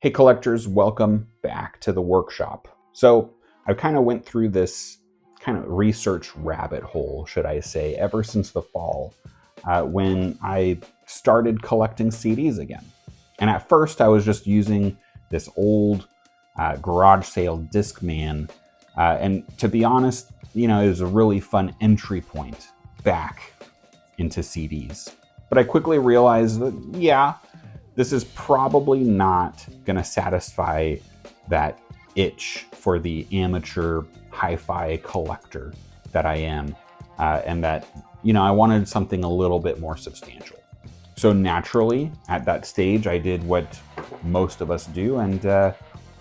Hey collectors, welcome back to the workshop. So I kind of went through this kind of research rabbit hole, should I say, ever since the fall when I started collecting CDs again. And at first I was just using this old garage sale Discman. And to be honest, it was a really fun entry point back into CDs. But I quickly realized that, yeah, this is probably not going to satisfy that itch for the amateur hi-fi collector that I am, and that, I wanted something a little bit more substantial. So naturally, at that stage, I did what most of us do, and I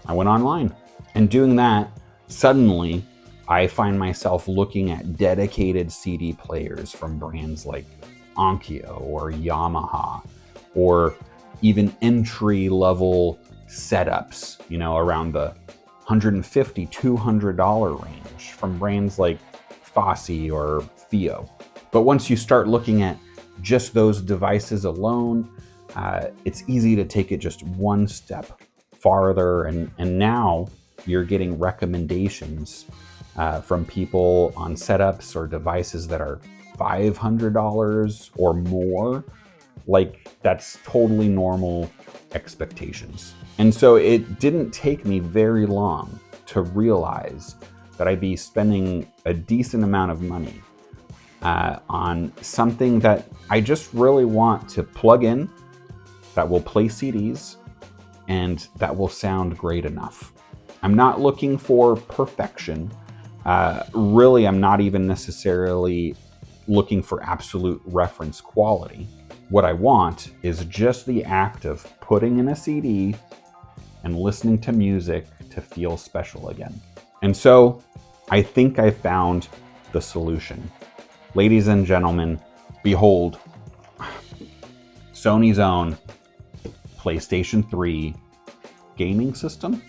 went online. And doing that, suddenly, I find myself looking at dedicated CD players from brands like Onkyo or Yamaha, or even entry-level setups, around the $150, $200 range from brands like Fosse or Fio. But once you start looking at just those devices alone, it's easy to take it just one step farther, and now you're getting recommendations from people on setups or devices that are $500 or more. Like, that's totally normal expectations. And so it didn't take me very long to realize that I'd be spending a decent amount of money on something that I just really want to plug in, that will play CDs, and that will sound great enough. I'm not looking for perfection. Really, I'm not even necessarily looking for absolute reference quality. What I want is just the act of putting in a CD and listening to music to feel special again. And so I think I found the solution. Ladies and gentlemen, behold, Sony's own PlayStation 3 gaming system.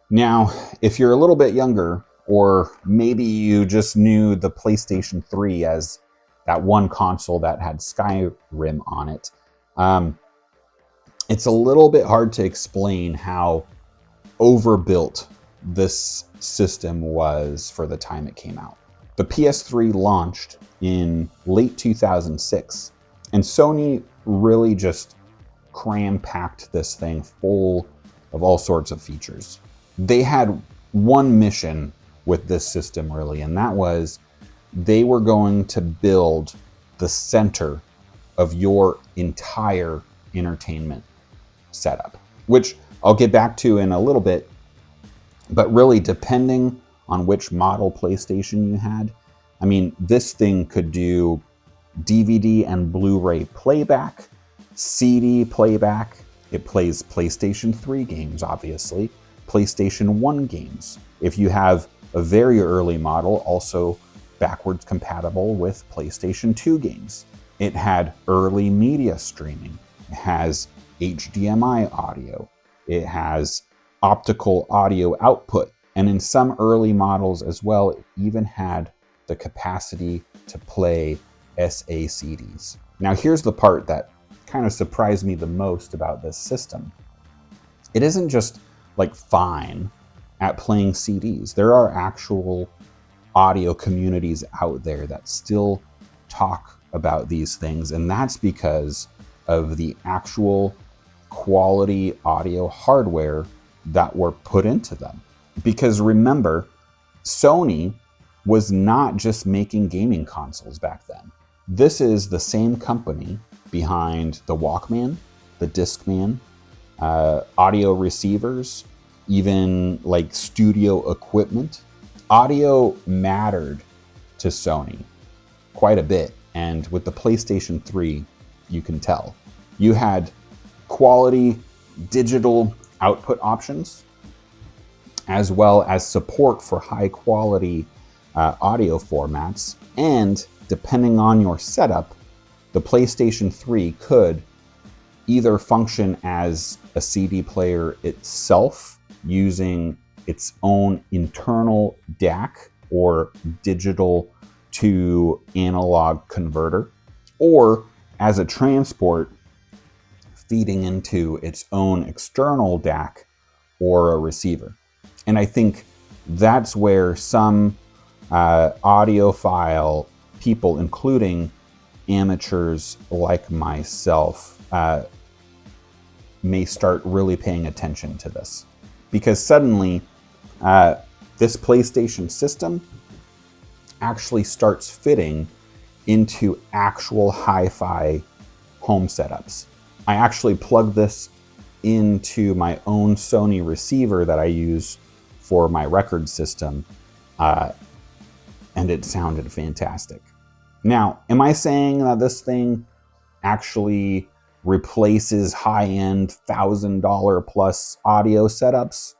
Now, if you're a little bit younger, or maybe you just knew the PlayStation 3 as that one console that had Skyrim on it, it's a little bit hard to explain how overbuilt this system was for the time it came out. The PS3 launched in late 2006, and Sony really just cram-packed this thing full of all sorts of features. They had one mission with this system, really, and that was they were going to build the center of your entire entertainment setup, which I'll get back to in a little bit. But really, depending on which model PlayStation you had, this thing could do DVD and Blu-ray playback, CD playback. It plays PlayStation 3 games, obviously, PlayStation 1 games. If you have a very early model, also backwards compatible with PlayStation 2 games. It had early media streaming. It has HDMI audio. It has optical audio output. And in some early models as well, it even had the capacity to play SACDs. Now here's the part that kind of surprised me the most about this system. It isn't just fine at playing CDs. There are actual audio communities out there that still talk about these things, and that's because of the actual quality audio hardware that were put into them. Because remember, Sony was not just making gaming consoles back then. This is the same company behind the Walkman, the Discman, audio receivers, even studio equipment. Audio mattered to Sony quite a bit, and with the PlayStation 3, you can tell. You had quality digital output options, as well as support for high quality audio formats, and depending on your setup, the PlayStation 3 could either function as a CD player itself using its own internal DAC, or digital to analog converter, or as a transport feeding into its own external DAC or a receiver. And I think that's where some audiophile people, including amateurs like myself, may start really paying attention to this. Because suddenly, this PlayStation system actually starts fitting into actual hi-fi home setups. I actually plugged this into my own Sony receiver that I use for my record system, and it sounded fantastic. Now, am I saying that this thing actually replaces high-end $1,000 plus audio setups?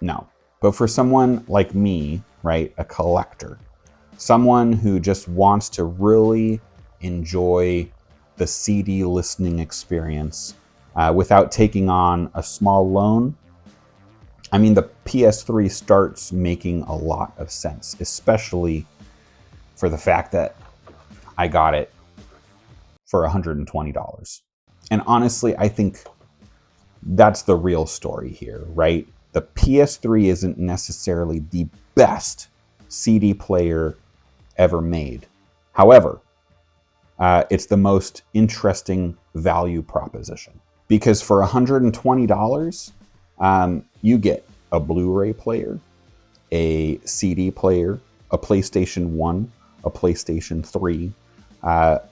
No. But for someone like me, right, a collector, someone who just wants to really enjoy the CD listening experience without taking on a small loan, I mean, the PS3 starts making a lot of sense, especially for the fact that I got it for $120. And honestly, I think that's the real story here, right? The PS3 isn't necessarily the best CD player ever made. However, it's the most interesting value proposition, because for $120, you get a Blu-ray player, a CD player, a PlayStation 1, a PlayStation 3,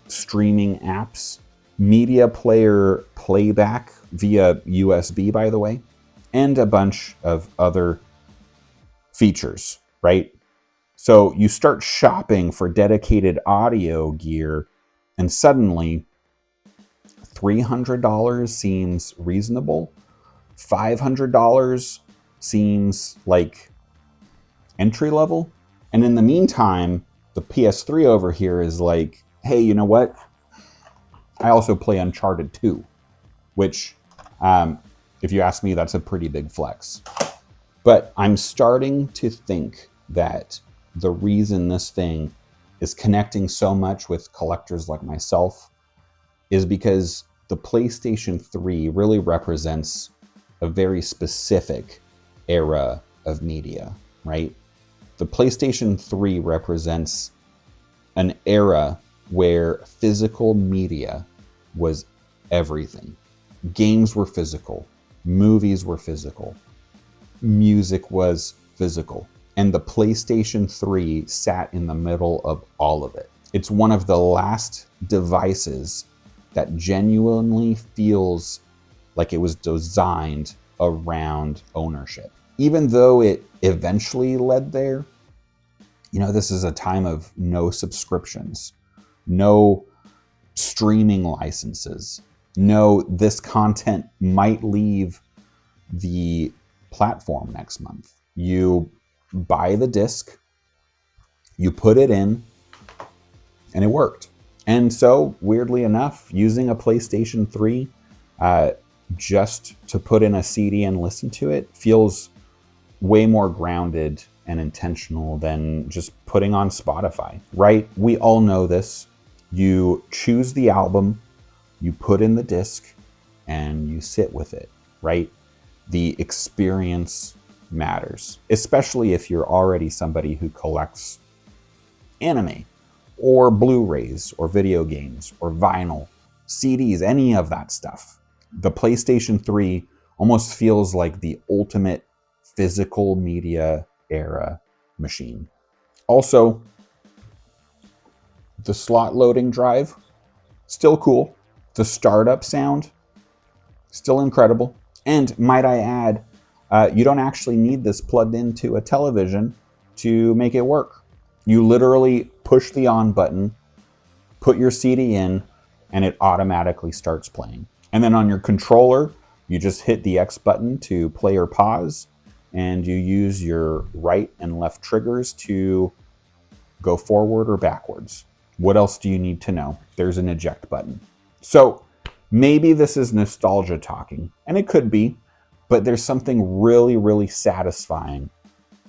streaming apps, media player playback via USB, by the way, and a bunch of other features, right? So you start shopping for dedicated audio gear, and suddenly $300 seems reasonable. $500 seems like entry level. And in the meantime, the PS3 over here is like, hey, you know what? I also play Uncharted 2, which, if you ask me, that's a pretty big flex. But I'm starting to think that the reason this thing is connecting so much with collectors like myself is because the PlayStation 3 really represents a very specific era of media, right? The PlayStation 3 represents an era where physical media was everything. Games were physical, movies were physical, music was physical, and the PlayStation 3 sat in the middle of all of it. It's one of the last devices that genuinely feels like it was designed around ownership. Even though it eventually led there, you know, this is a time of no subscriptions, no streaming licenses, no, this content might leave the platform next month. You buy the disc, you put it in, and it worked. And so, weirdly enough, using a PlayStation 3 just to put in a CD and listen to it feels way more grounded and intentional than just putting on Spotify, right? We all know this. You choose the album, you put in the disc, and you sit with it, right? The experience matters, especially if you're already somebody who collects anime or Blu-rays or video games or vinyl, CDs, any of that stuff. The PlayStation 3 almost feels like the ultimate physical media era machine. Also, the slot loading drive, still cool. The startup sound, still incredible. And might I add, you don't actually need this plugged into a television to make it work. You literally push the on button, put your CD in, and it automatically starts playing. And then on your controller, you just hit the X button to play or pause, and you use your right and left triggers to go forward or backwards. What else do you need to know? There's an eject button. So maybe this is nostalgia talking, and it could be, but there's something really, really satisfying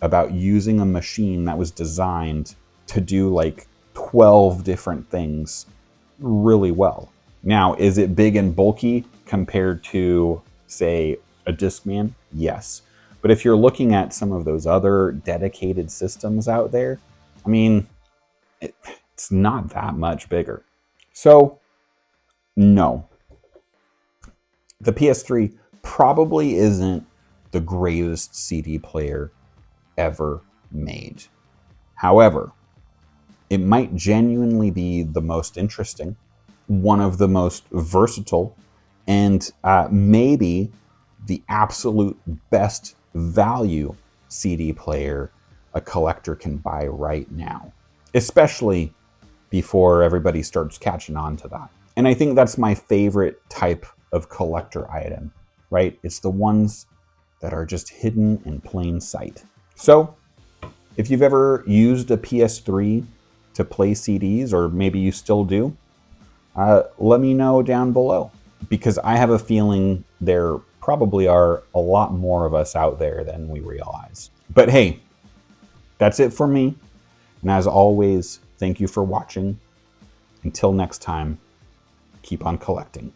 about using a machine that was designed to do like 12 different things really well. Now, is it big and bulky compared to, say, a Discman? Yes. But if you're looking at some of those other dedicated systems out there, I mean, it's not that much bigger. So, no. The PS3 probably isn't the greatest CD player ever made. However, it might genuinely be the most interesting, one of the most versatile, and maybe the absolute best value CD player a collector can buy right now, especially before everybody starts catching on to that. And I think that's my favorite type of collector item, right? It's the ones that are just hidden in plain sight. So if you've ever used a PS3 to play CDs, or maybe you still do, let me know down below, because I have a feeling there probably are a lot more of us out there than we realize. But hey, that's it for me. And as always, thank you for watching. Until next time, keep on collecting.